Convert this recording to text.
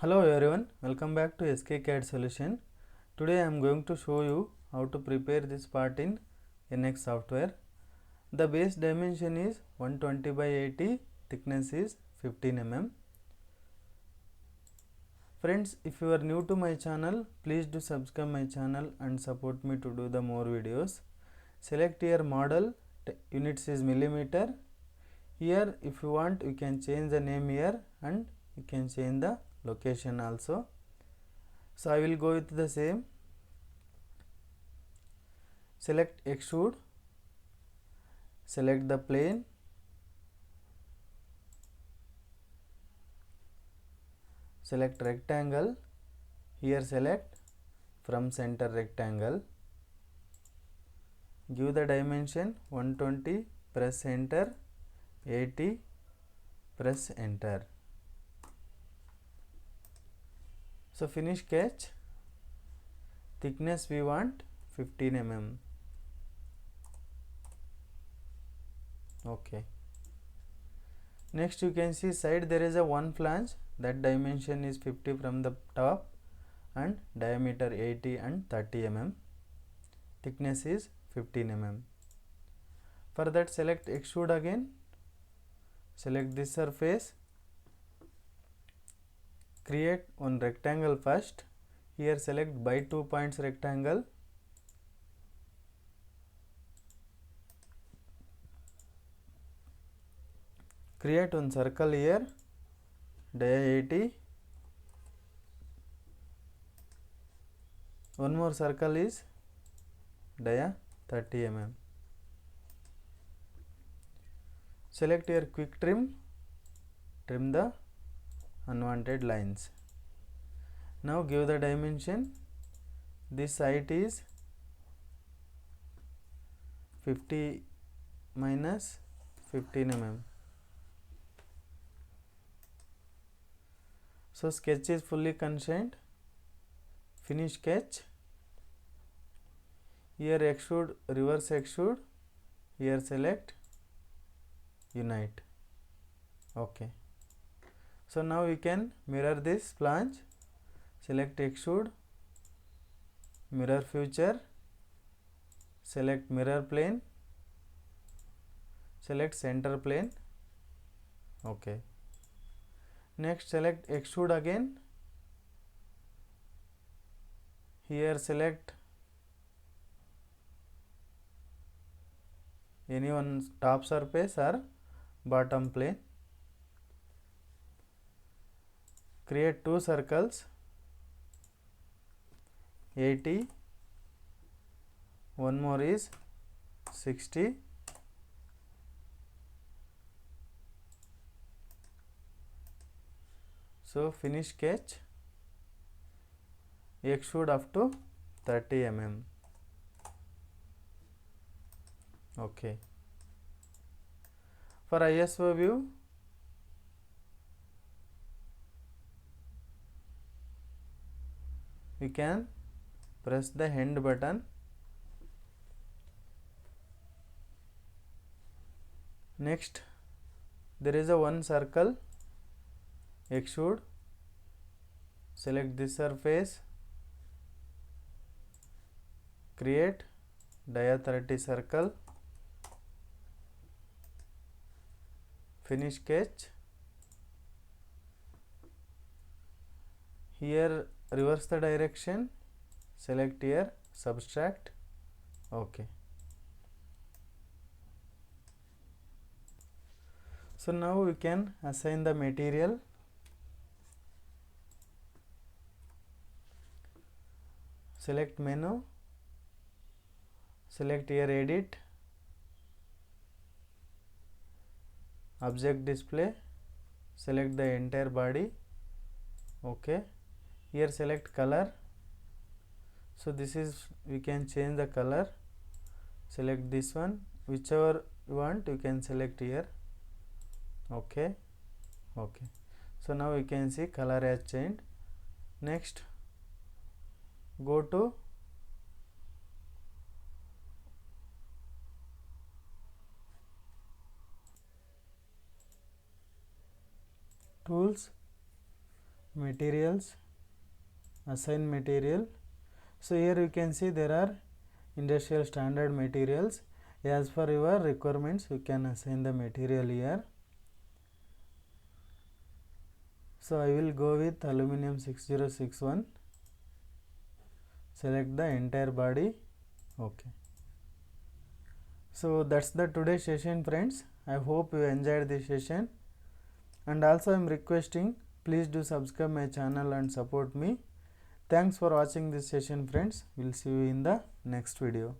Hello everyone, welcome back to SK CAD Solution. Today I am going to show you how to prepare this part in NX software. The base dimension is 120 by 80, thickness is 15 mm. Friends, if you are new to my channel, please do subscribe my channel and support me to do the more videos. Select your model, units is millimeter. Here if you want you can change the name here and you can change the location also. So I will go with the same. Select extrude, select the plane, select rectangle, here select from center rectangle, give the dimension 120, press enter, 80, press enter. So finish sketch, thickness we want 15 mm. Okay. Next you can see side there is a one flange, that dimension is 50 from the top and diameter 80 and 30 mm. Thickness is 15 mm. For that select extrude again, select this surface, create one rectangle first, here select by 2 points rectangle, create one circle here, dia 80, one more circle is dia 30 mm. Select here quick trim, trim the unwanted lines. Now give the dimension, this height is 50 minus 15 mm. So sketch is fully constrained, finish sketch, here extrude, reverse extrude, here select unite. Okay. So now we can mirror this flange, select extrude, mirror feature, select mirror plane, select center plane. Okay. Next select extrude again, here select any one top surface or bottom plane, create two circles, 80, one more is 60, so finish sketch, extrude up to 30 mm. Okay. For ISO view, you can press the end button. Next there is a one circle, extrude, select this surface, create dia 30 circle, finish sketch, here reverse the direction, select here subtract. Okay. So now we can assign the material. Select menu, select here edit, object display, select the entire body. Okay. Here select color, so this is we can change the color, select this one, whichever you want you can select here. Okay. Okay. So now we can see color has changed. Next go to tools, materials, assign material. So here you can see there are industrial standard materials. As per your requirements you can assign the material here. So I will go with aluminum 6061. Select the entire body. Okay. So that's the today's session, friends. I hope you enjoyed this session, and also I am requesting please do subscribe my channel and support me. Thanks for watching this session, friends. We'll see you in the next video.